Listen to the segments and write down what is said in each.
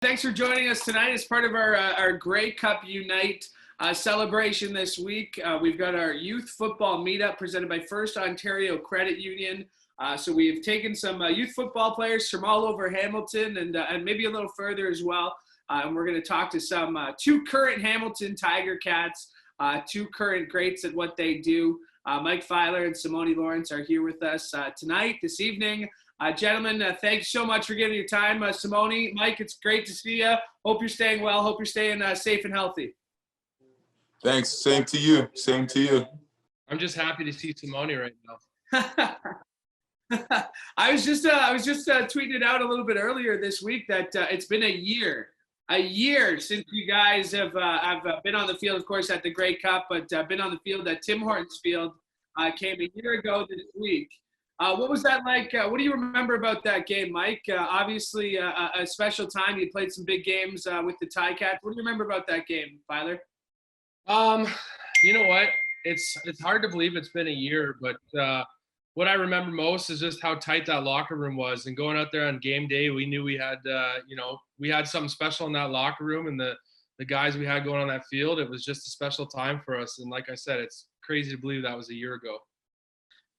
Thanks for joining us tonight as part of our Grey Cup Unite celebration this week. We've got our youth football meetup presented by First Ontario Credit Union. So we've taken some youth football players from all over Hamilton and maybe a little further as well. And we're going to talk to some two current Hamilton Ticats, two current greats at what they do. Mike Feiler and Simone Lawrence are here with us tonight, this evening. Gentlemen, thanks so much for giving your time. Simone, Mike, it's great to see you. Hope you're staying well. Hope you're staying safe and healthy. Thanks. Same to you. Same to you. I'm just happy to see Simone right now. I was just tweeting it out a little bit earlier this week that it's been a year since you guys have been on the field, of course, at the Grey Cup, but been on the field at Tim Horton's field. Came a year ago this week. What was that like? What do you remember about that game, Mike? Obviously, a special time. You played some big games with the Ticats. What do you remember about that game, Feiler? You know what? It's hard to believe it's been a year, but what I remember most is just how tight that locker room was. And going out there on game day, we knew we had, we had something special in that locker room, and the guys we had going on that field. It was just a special time for us. And like I said, it's crazy to believe that was a year ago.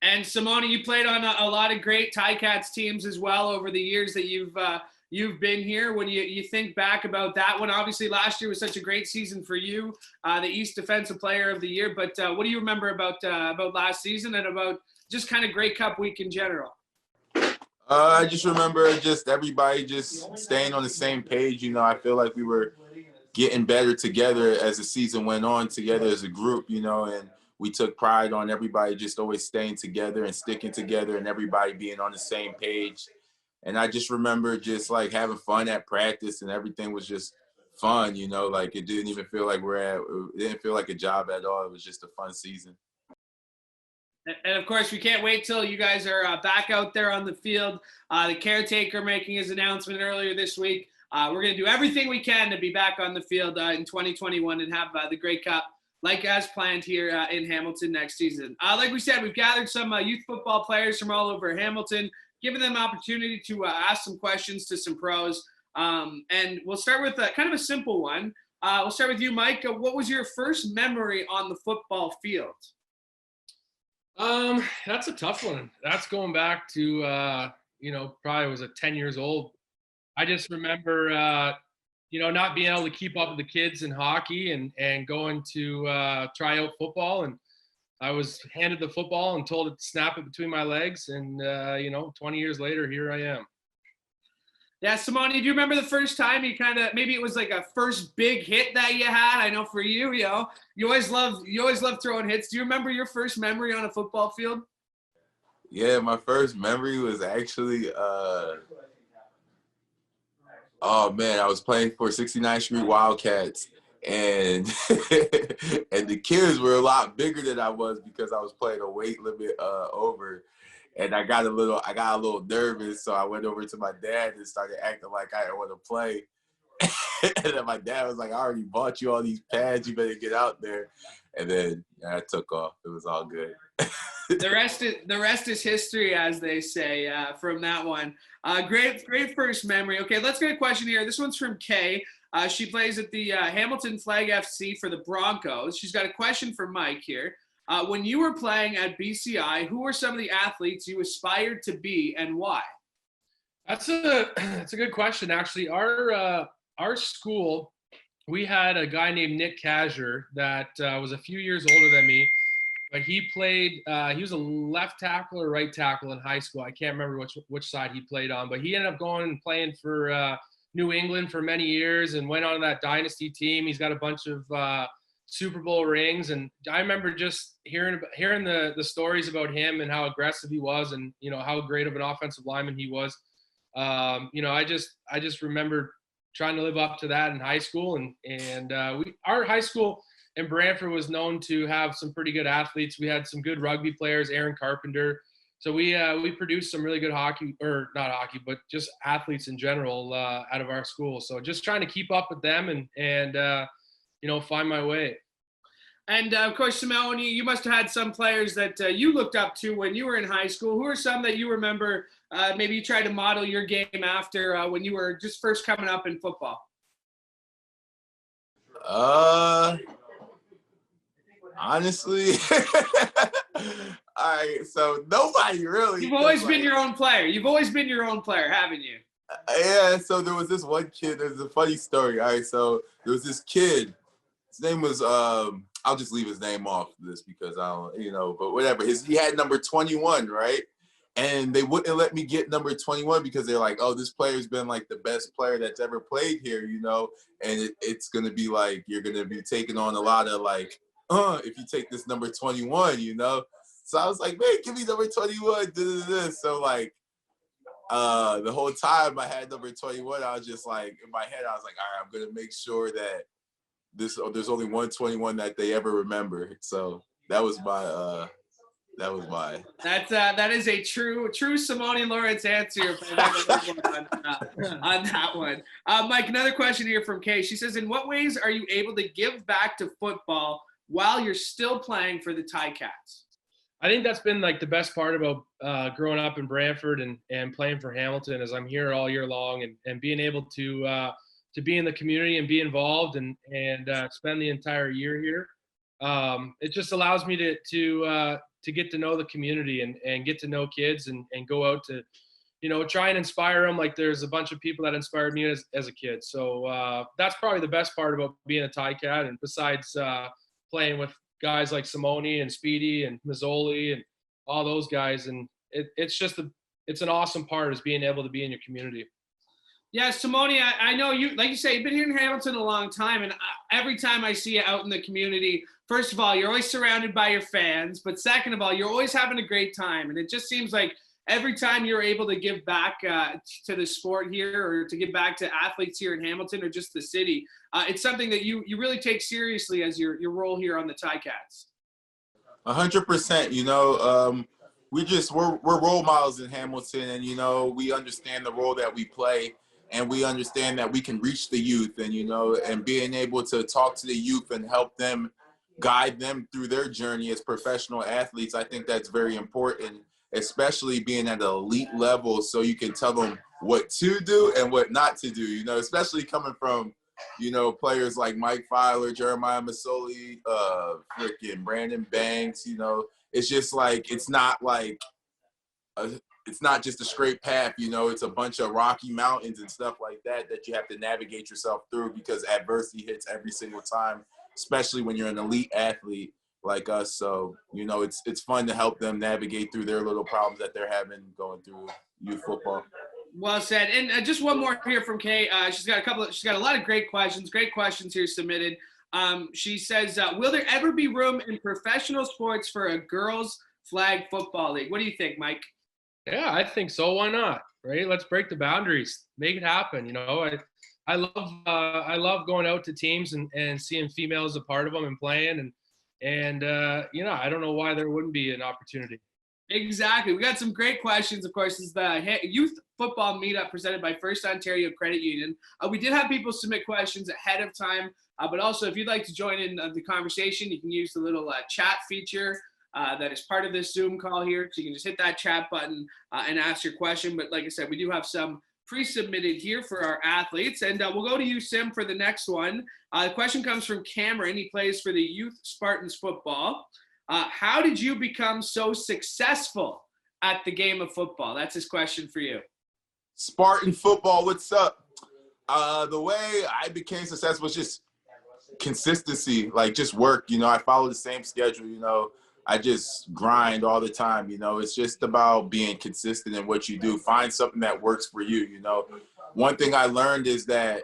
And Simone, you played on a lot of great Ticats teams as well over the years that you've been here. When you think back about that one, obviously last year was such a great season for you, the East Defensive Player of the Year. But what do you remember about last season and about just kind of Grey Cup week in general? I just remember just everybody just staying on the same page. You know, I feel like we were getting better together as the season went on, together as a group, and we took pride on everybody just always staying together and sticking together and everybody being on the same page. And I just remember just like having fun at practice, and everything was just fun, like it didn't even feel like it didn't feel like a job at all. It was just a fun season. And of course, we can't wait till you guys are back out there on the field. The caretaker making his announcement earlier this week. We're going to do everything we can to be back on the field in 2021 and have the Grey Cup like as planned here in Hamilton next season. Like we said, we've gathered some youth football players from all over Hamilton, giving them an opportunity to ask some questions to some pros. And we'll start with kind of a simple one. We'll start with you, Mike. What was your first memory on the football field? That's a tough one. That's going back to, probably was 10 years old. I just remember, not being able to keep up with the kids in hockey and going to try out football. And I was handed the football and told it to snap it between my legs. And, 20 years later, here I am. Yeah, Simone, do you remember the first time you maybe it was like a first big hit that you had? I know for you, you always love throwing hits. Do you remember your first memory on a football field? Yeah, my first memory was actually, oh man, I was playing for 69th Street Wildcats, and and the kids were a lot bigger than I was because I was playing a weight limit over. And I got a little nervous, so I went over to my dad and started acting like I didn't want to play. And then my dad was like, "I already bought you all these pads. You better get out there." And then I took off. It was all good. The rest is history, as they say, from that one. Great first memory. Okay, let's get a question here. This one's from Kay. She plays at the Hamilton Flag FC for the Broncos. She's got a question for Mike here. When you were playing at BCI, who were some of the athletes you aspired to be and why? That's a good question. Actually, our school, we had a guy named Nick Kazher that was a few years older than me, but he played. He was a left tackle or right tackle in high school. I can't remember which side he played on, but he ended up going and playing for New England for many years and went on to that dynasty team. He's got a bunch of Super Bowl rings, and I remember just hearing the stories about him and how aggressive he was, and how great of an offensive lineman he was. I just remember trying to live up to that in high school, and our high school in Brantford was known to have some pretty good athletes. We had some good rugby players, Aaron Carpenter. So we produced some really good hockey, or not hockey, but just athletes in general out of our school. So just trying to keep up with them and find my way. And of course, Simone, you must have had some players that you looked up to when you were in high school. Who are some that you remember maybe you tried to model your game after when you were just first coming up in football? Honestly, all right. So nobody really. You've always been your own player. You've always been your own player, haven't you? Yeah. So there was this one kid. There's a funny story. All right. So there was this kid. His name was I'll just leave his name off this because I don't, but whatever. He had number 21, right? And they wouldn't let me get number 21 because they're like, oh, this player's been like the best player that's ever played here, and it's gonna be like you're gonna be taking on a lot of like, if you take this number 21, So I was like, man, give me number 21. So like the whole time I had number 21, I was just like in my head, I was like, all right, I'm gonna make sure that there's only 121 that they ever remember. So that was my that is a true Simone Lawrence answer on that one. Mike, another question here from Kay. She says, in what ways are you able to give back to football while you're still playing for the Ticats? I think that's been like the best part about growing up in Brantford and playing for Hamilton is I'm here all year long and being able to be in the community and be involved and spend the entire year here. It just allows me to get to know the community and get to know kids and go out to, try and inspire them. Like there's a bunch of people that inspired me as a kid. So that's probably the best part about being a Ticat. And besides playing with guys like Simone and Speedy and Mazzoli and all those guys. And it's an awesome part is being able to be in your community. Yeah, Simone, I know you, like you say, you've been here in Hamilton a long time, and every time I see you out in the community, first of all, you're always surrounded by your fans, but second of all, you're always having a great time, and it just seems like every time you're able to give back to the sport here or to give back to athletes here in Hamilton or just the city, it's something that you really take seriously as your role here on the Ticats. 100%, we're role models in Hamilton, and we understand the role that we play, and we understand that we can reach the youth, and and being able to talk to the youth and help them, guide them through their journey as professional athletes. I think that's very important, especially being at an elite level, so you can tell them what to do and what not to do. Especially coming from players like Mike Feiler, Jeremiah Masoli, freaking Brandon Banks. It's just like it's not just a straight path, it's a bunch of rocky mountains and stuff like that you have to navigate yourself through because adversity hits every single time, especially when you're an elite athlete like us. So, it's fun to help them navigate through their little problems that they're having going through youth football. Well said. And just one more here from Kay. She's got a lot of great questions here submitted. She says, will there ever be room in professional sports for a girls flag football league? What do you think, Mike? Yeah, I think so. Why not? Right? Let's break the boundaries, make it happen. I love going out to teams and seeing females a part of them and playing and I don't know why there wouldn't be an opportunity. Exactly. We got some great questions. Of course, this is the youth football meetup presented by First Ontario Credit Union. We did have people submit questions ahead of time, but also if you'd like to join in the conversation, you can use the little chat feature that is part of this Zoom call here. So you can just hit that chat button and ask your question. But like I said, we do have some pre-submitted here for our athletes. And we'll go to you, Sim, for the next one. The question comes from Cameron. He plays for the Youth Spartans football. How did you become so successful at the game of football? That's his question for you. Spartan football, what's up? The way I became successful was just consistency, like just work. I follow the same schedule. I just grind all the time. It's just about being consistent in what you do. Find something that works for you. One thing I learned is that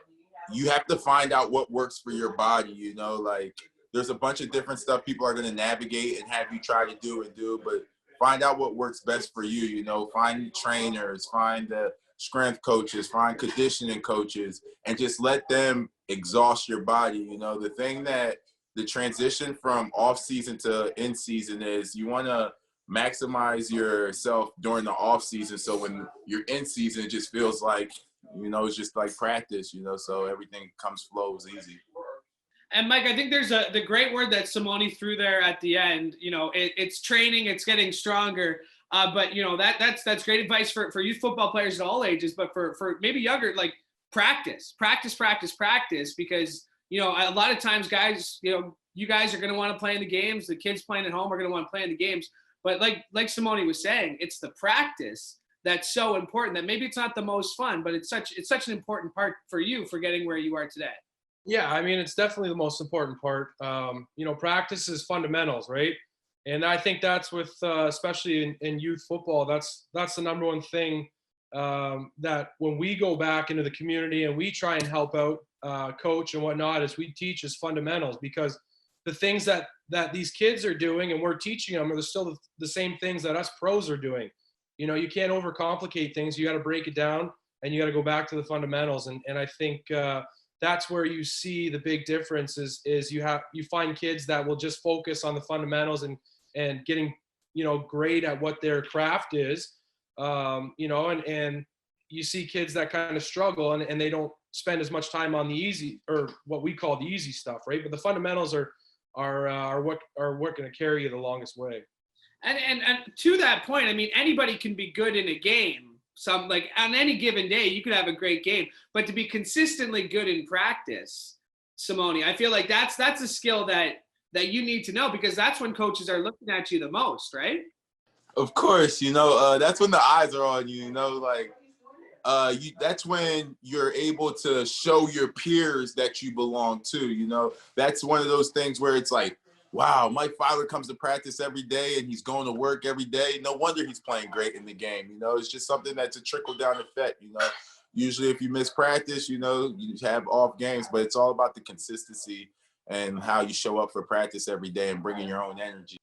you have to find out what works for your body. Like there's a bunch of different stuff people are going to navigate and have you try to do, but find out what works best for you. Find trainers, find the strength coaches, find conditioning coaches, and just let them exhaust your body. The thing that the transition from off season to in season is you want to maximize yourself during the off season. So when you're in season, it just feels like, it's just like practice, so everything flows easy. And Mike, I think there's the great word that Simone threw there at the end. It's training, it's getting stronger. But that's great advice for youth football players at all ages. But for maybe younger, like practice, because a lot of times guys, you guys are going to want to play in the games. The kids playing at home are going to want to play in the games. But like Simone was saying, it's the practice that's so important that maybe it's not the most fun, but it's such an important part for you for getting where you are today. Yeah, I mean, it's definitely the most important part. Practice is fundamentals, right? And I think that's with, especially in youth football, that's the number one thing that when we go back into the community and we try and help out coach and whatnot, is we teach as fundamentals, because the things that these kids are doing and we're teaching them are still the same things that us pros are doing. You can't overcomplicate things. You got to break it down and you got to go back to the fundamentals. And I think that's where you see the big difference is you find kids that will just focus on the fundamentals and getting, great at what their craft is, and you see kids that kind of struggle and they don't spend as much time on the easy, or what we call the easy stuff, right? But the fundamentals are what going to carry you the longest way. And to that point, I mean, anybody can be good in a game. On any given day, you could have a great game, but to be consistently good in practice, Simone, I feel like that's a skill that you need to know, because that's when coaches are looking at you the most, right? Of course, that's when the eyes are on you. That's when you're able to show your peers that you belong to. That's one of those things where it's like, wow, Mike Feiler comes to practice every day and he's going to work every day. No wonder he's playing great in the game. It's just something that's a trickle-down effect. Usually if you miss practice, you have off games, but it's all about the consistency and how you show up for practice every day and bringing your own energy.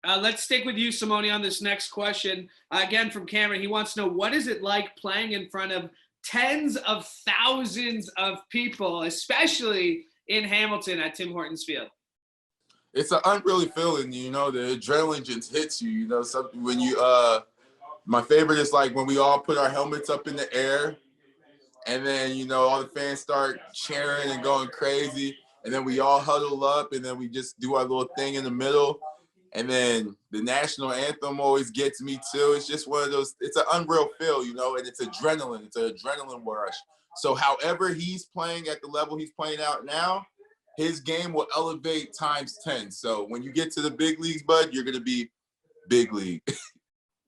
Let's stick with you, Simone, on this next question. Again, from Cameron, he wants to know, what is it like playing in front of tens of thousands of people, especially in Hamilton at Tim Hortons Field? It's an unreal feeling, the adrenaline just hits you, something when you, my favorite is like when we all put our helmets up in the air and then, all the fans start cheering and going crazy. And then we all huddle up and then we just do our little thing in the middle. And then the national anthem always gets me too. It's just one of those, it's an unreal feel, and it's adrenaline. It's an adrenaline rush. So however he's playing at the level he's playing out now, his game will elevate times 10. So when you get to the big leagues, bud, you're going to be big league.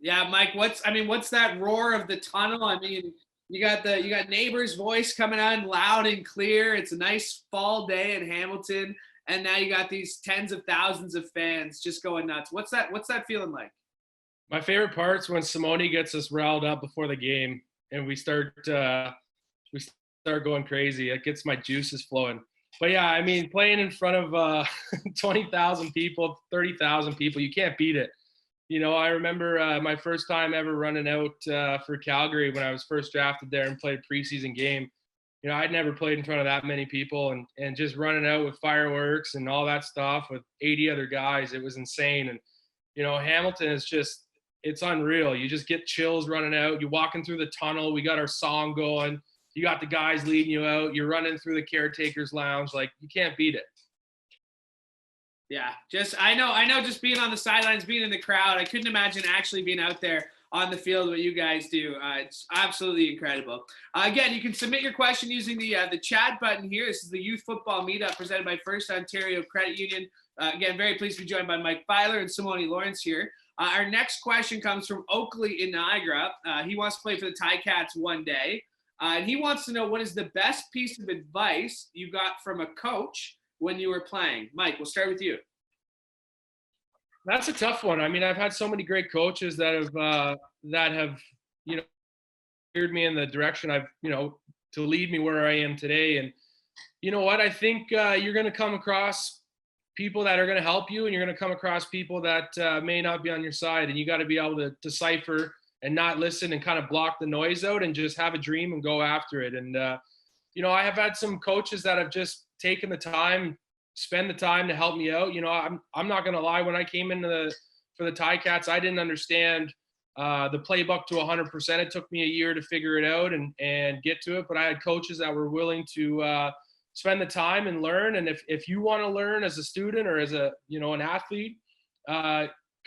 Yeah, Mike, what's that roar of the tunnel? I mean, you got Neighbor's voice coming on loud and clear. It's a nice fall day in Hamilton. And now you got these tens of thousands of fans just going nuts. What's that feeling like? My favorite part's when Simone gets us riled up before the game and we start going crazy. It gets my juices flowing. But yeah, I mean, playing in front of 20,000 people, 30,000 people, you can't beat it. I remember my first time ever running out for Calgary when I was first drafted there and played a preseason game. I'd never played in front of that many people and just running out with fireworks and all that stuff with 80 other guys. It was insane. And, Hamilton is just, it's unreal. You just get chills running out. You're walking through the tunnel. We got our song going. You got the guys leading you out. You're running through the caretaker's lounge. Like, you can't beat it. Yeah, I know just being on the sidelines, being in the crowd, I couldn't imagine actually being out there on the field, what you guys do. It's absolutely incredible. Again, you can submit your question using the chat button here. This is the Youth Football Meetup presented by First Ontario Credit Union. Again, very pleased to be joined by Mike Feiler and Simone Lawrence here. Our next question comes from Oakley in Niagara. He wants to play for the Ticats one day. And he wants to know, what is the best piece of advice you got from a coach when you were playing? Mike, we'll start with you. That's a tough one. I mean, I've had so many great coaches that have steered me in the direction I've, to lead me where I am today. And you know what? I think you're going to come across people that are going to help you, and you're going to come across people that may not be on your side. And you got to be able to decipher and not listen and kind of block the noise out and just have a dream and go after it. And, I have had some coaches that have just taken the time, spend the time to help me out. I'm not going to lie. When I came for the Ticats, I didn't understand the playbook to 100%. It took me a year to figure it out and get to it. But I had coaches that were willing to spend the time and learn. And if you want to learn as a student or as a, an athlete,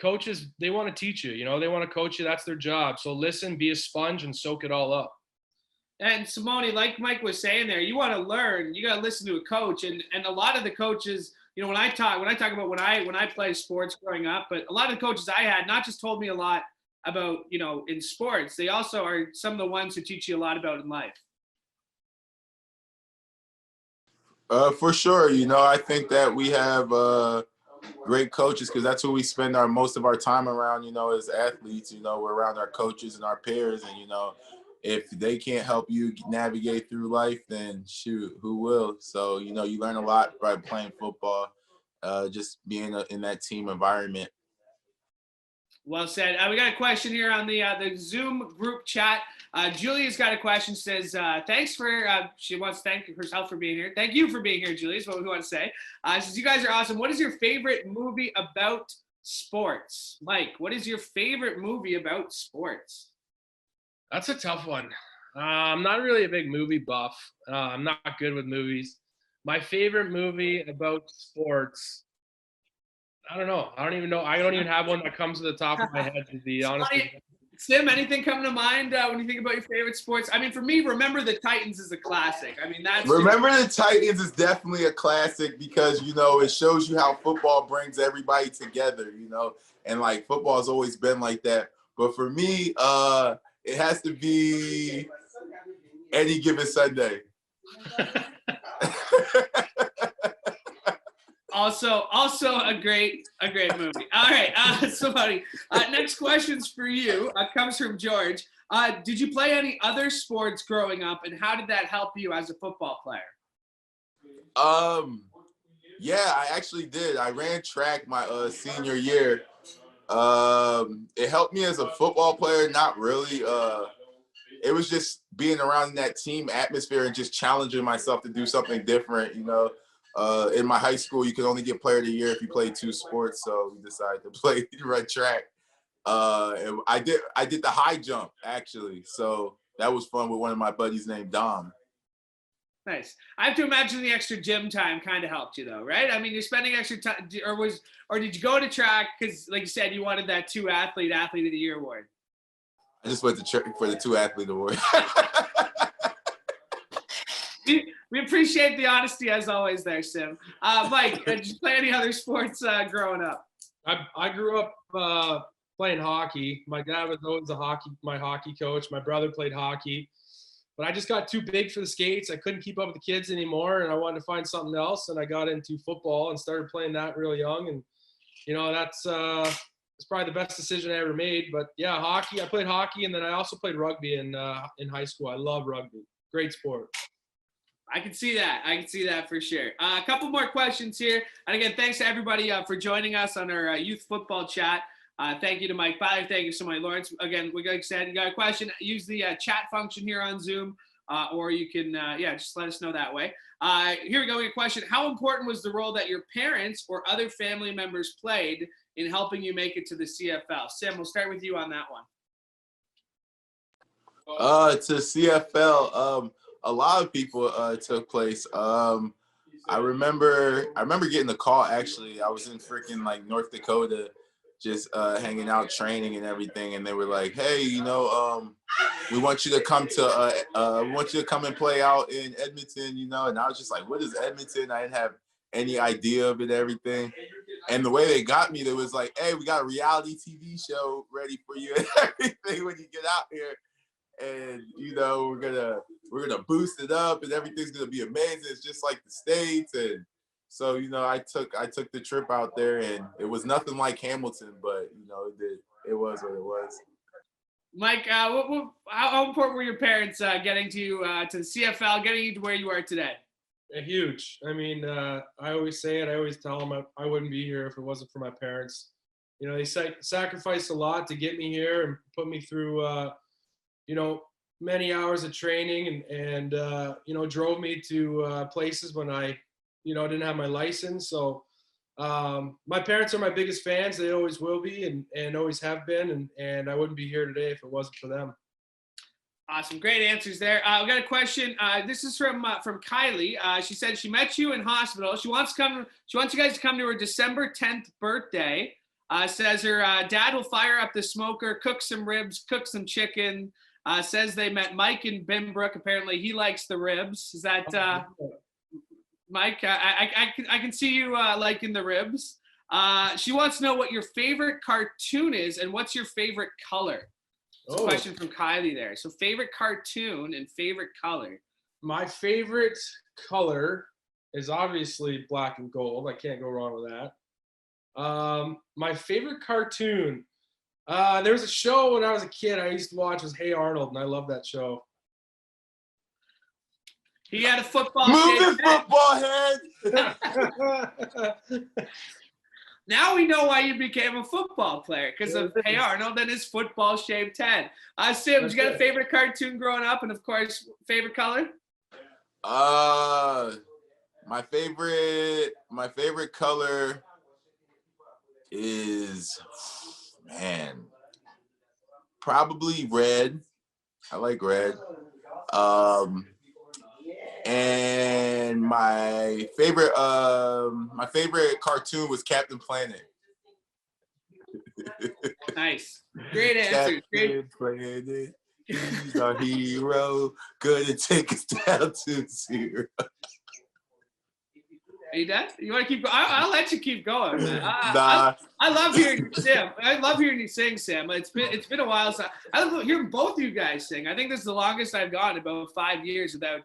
coaches, they want to teach you, they want to coach you. That's their job. So listen, be a sponge and soak it all up. And Simone, like Mike was saying there, you want to learn, you got to listen to a coach. And a lot of the coaches, when I talk about when I play sports growing up, but a lot of the coaches I had not just told me a lot about, in sports, they also are some of the ones who teach you a lot about in life. For sure. I think that we have great coaches because that's who we spend most of our time around, as athletes. We're around our coaches and our peers, and, if they can't help you navigate through life, then shoot, who will? So, you learn a lot by playing football, just being in that team environment. Well said. We got a question here on the Zoom group chat. Julia's got a question. Says, thanks for, she wants to thank herself for being here. Thank you for being here, Julia, is what we want to say. Says, you guys are awesome. What is your favorite movie about sports? Mike, what is your favorite movie about sports? That's a tough one. I'm not really a big movie buff. I'm not good with movies. My favorite movie about sports, I don't know. I don't even know. I don't even have one that comes to the top of my head, to be honest with you. Sim, anything come to mind when you think about your favorite sports? I mean, for me, Remember the Titans is a classic. I mean, Remember the Titans is definitely a classic because, it shows you how football brings everybody together, and like football has always been like that. But for me, it has to be Any Given Sunday. Also a great movie. All right, somebody. Next question's for you. Comes from George. Did you play any other sports growing up, and how did that help you as a football player? Yeah, I actually did. I ran track my senior year. It helped me as a football player, not really. It was just being around that team atmosphere and just challenging myself to do something different, In my high school, you could only get player of the year if you played 2 sports, so we decided to run track. And I did the high jump, actually, so that was fun with one of my buddies named Dom. Nice. I have to imagine the extra gym time kind of helped you, though, right? I mean, you're spending extra time, or did you go to track because, like you said, you wanted that 2 athlete of the year award? I just went to track for the 2 athlete award. We appreciate the honesty as always there, Sim. Mike, did you play any other sports growing up? I grew up playing hockey. My dad was always my hockey coach. My brother played hockey. But I just got too big for the skates. I couldn't keep up with the kids anymore, and I wanted to find something else. And I got into football and started playing that real young. And, that's it's probably the best decision I ever made. But, yeah, hockey. I played hockey, and then I also played rugby in high school. I love rugby. Great sport. I can see that for sure. A couple more questions here. And again, thanks to everybody for joining us on our youth football chat. Thank you to Mike Feiler. Thank you so much, Lawrence. Again, like I said, you got a question, use the chat function here on Zoom, or you can, just let us know that way. Here we go. We got a question. How important was the role that your parents or other family members played in helping you make it to the CFL? Sim, we'll start with you on that one. To CFL, a lot of people took place. I remember getting the call, actually. I was in freaking like North Dakota, just hanging out, training and everything, and they were like, hey, we want you to come and play out in Edmonton, and I was just like, what is Edmonton? I didn't have any idea of it, everything. And the way they got me, they was like, hey, we got a reality TV show ready for you and everything when you get out here. And we're gonna boost it up and everything's gonna be amazing. It's just like the States. And so, I took the trip out there, and it was nothing like Hamilton, but it was what it was. Mike, how important were your parents getting to the CFL, getting you to where you are today? Huge. I mean, I always say it. I always tell them I wouldn't be here if it wasn't for my parents. They sacrificed a lot to get me here and put me through, many hours of training and drove me to places when I, didn't have my license. So my parents are my biggest fans. They always will be and always have been. And I wouldn't be here today if it wasn't for them. Awesome. Great answers there. We got a question. This is from Kylie. She said she met you in hospital. She wants you guys to come to her December 10th birthday. Says her dad will fire up the smoker, cook some ribs, cook some chicken. Says they met Mike in Bimbrook. Apparently he likes the ribs. Is that Mike? I can see you liking the ribs. She wants to know what your favorite cartoon is and what's your favorite color. It's a question from Kylie there. So favorite cartoon and favorite color. My favorite color is obviously black and gold. I can't go wrong with that. My favorite cartoon. There was a show when I was a kid I used to watch was Hey Arnold, and I love that show. He had a football. Moving football head. Now we know why you became a football player, because of Hey Arnold and his football-shaped head. Sim, you got a favorite cartoon growing up, and of course, favorite color? My favorite color is, man, probably red. I like red. And my favorite cartoon was Captain Planet. Nice. Great answer. Captain Planet, he's our hero, gonna take us down to zero. Are you done? You want to keep going? I'll let you keep going, man. Nah. I love hearing you sing. I love hearing you sing, Sam. It's been a while. So I love hearing both of you guys sing. I think this is the longest I've gone, about 5 years without.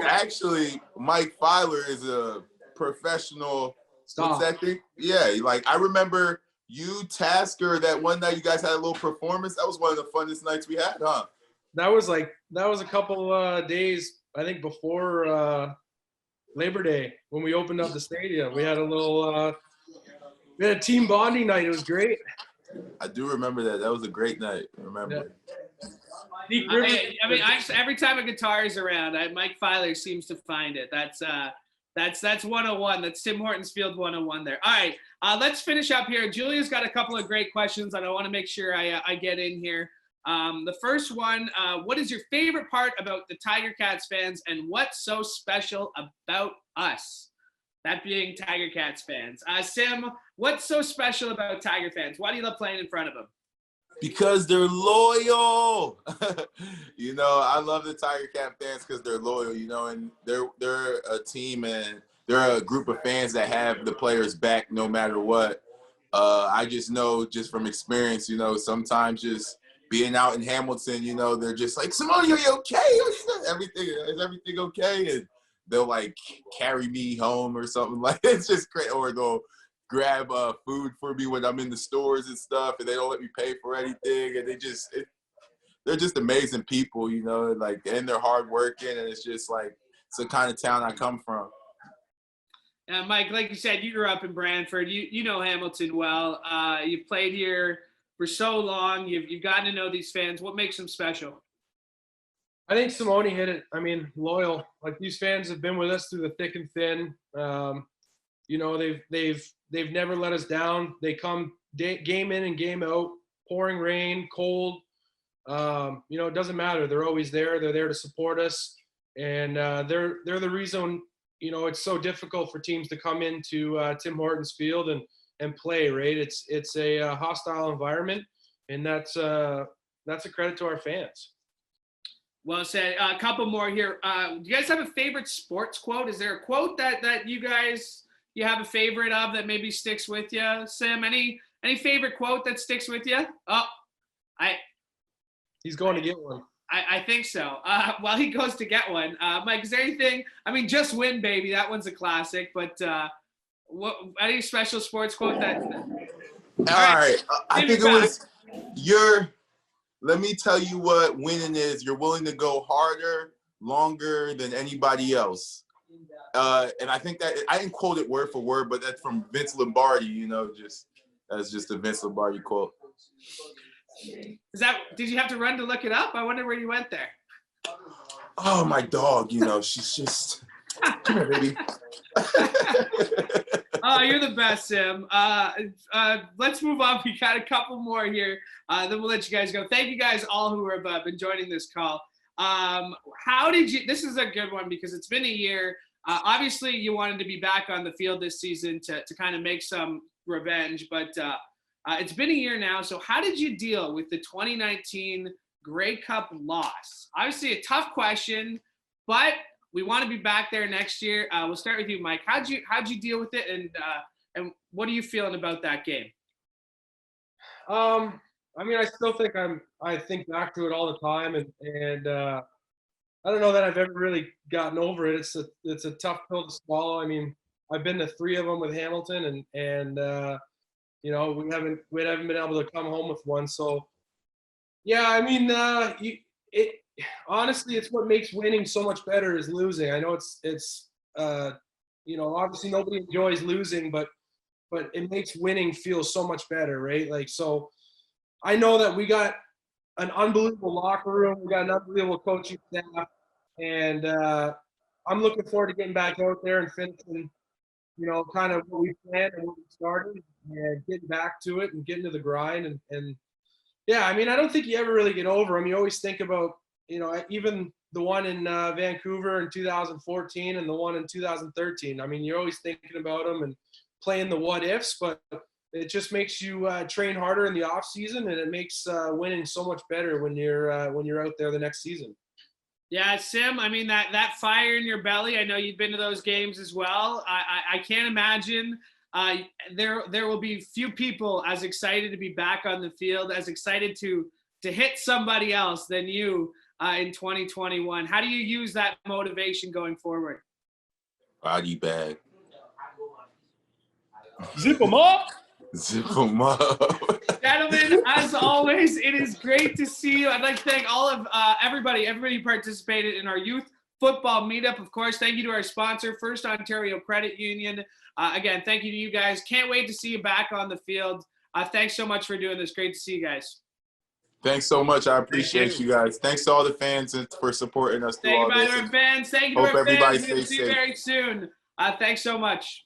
Actually, Mike Feiler is a professional. What's that thing? Yeah, like I remember you, Tasker, that one night you guys had a little performance. That was one of the funnest nights we had, huh? That was a couple days, I think, before Labor Day when we opened up the stadium. We had a little we had a team bonding night. It was great. I do remember that. That was a great night. I remember. Yeah. Every time a guitar is around, Mike Feiler seems to find it. That's 101. That's Tim Hortons Field 101 there. All right, let's finish up here. Julia's got a couple of great questions, and I want to make sure I get in here. The first one, what is your favorite part about the Tiger Cats fans, and what's so special about us? That being Tiger Cats fans. Sim, what's so special about Tiger fans? Why do you love playing in front of them? Because they're loyal. I love the Tiger Cat fans because they're loyal, and they're a team and they're a group of fans that have the players back no matter what. I just know just from experience, sometimes just being out in Hamilton, they're just like, Simone, are you okay? Is everything okay? And they'll like carry me home or something. Like, it's just great. Or they'll grab food for me when I'm in the stores and stuff, and they don't let me pay for anything. And they're just amazing people, and they're hardworking. And it's just like, it's the kind of town I come from. Mike, like you said, you grew up in Brantford. You know Hamilton well. You've played here for so long. You've gotten to know these fans. What makes them special? I think Simone hit it. I mean, loyal. Like, these fans have been with us through the thick and thin. They've never let us down. They come game in and game out, pouring rain, cold. It doesn't matter. They're always there. They're there to support us, and they're the reason. It's so difficult for teams to come into Tim Hortons Field and play. Right? It's a hostile environment, and that's a credit to our fans. Well said. A couple more here. Do you guys have a favorite sports quote? Is there a quote that you have a favorite of that maybe sticks with you? Sam, any favorite quote that sticks with you? He's going to get one. I think so. While he goes to get one, Mike, is there anything? I mean, just win, baby. That one's a classic. But any special sports quote that? All right. I think it was let me tell you what winning is. You're willing to go harder, longer than anybody else. And I think that I didn't quote it word for word, but that's from Vince Lombardi. That's just a Vince Lombardi quote. Did you have to run to look it up? I wonder where you went there. Oh, my dog, she's just, come here, baby. Oh, you're the best, Sim. Let's move on. We got a couple more here. Then we'll let you guys go. Thank you guys all who have been joining this call. How did you – this is a good one because it's been a year. Obviously, you wanted to be back on the field this season to kind of make some revenge, but it's been a year now. So how did you deal with the 2019 Grey Cup loss? Obviously, a tough question, but – we want to be back there next year. We'll start with you, Mike. How'd you deal with it, and what are you feeling about that game? I mean, I still think I think back to it all the time, and I don't know that I've ever really gotten over it. It's a tough pill to swallow. I mean, I've been to 3 of them with Hamilton, and you know, we haven't been able to come home with one. So, yeah, I mean, honestly, it's what makes winning so much better is losing. I know it's you know, obviously nobody enjoys losing, but it makes winning feel so much better, right? Like, so I know that we got an unbelievable locker room, we got an unbelievable coaching staff, and I'm looking forward to getting back out there and finishing, you know, kind of what we planned and what we started, and getting back to it and getting to the grind. And yeah, I mean, I don't think you ever really get over them. You always think about, you know, even the one in Vancouver in 2014 and the one in 2013. I mean, you're always thinking about them and playing the what ifs, but it just makes you train harder in the off season, and it makes winning so much better when you're out there the next season. Yeah, Sim, I mean, that fire in your belly, I know you've been to those games as well. I can't imagine there will be few people as excited to be back on the field, as excited to hit somebody else than you in 2021. How do you use that motivation going forward? Body bag. Zip them up. Zip them up. Gentlemen, as always, it is great to see you. I'd like to thank all of everybody who participated in our youth football meetup. Of course, thank you to our sponsor, First Ontario Credit Union. Again, thank you to you guys. Can't wait to see you back on the field. Thanks so much for doing this. Great to see you guys. Thanks so much. I appreciate you guys. Thanks to all the fans for supporting us through all this. Thank you to our fans. Thank you to our fans. We'll see you very soon. Thanks so much.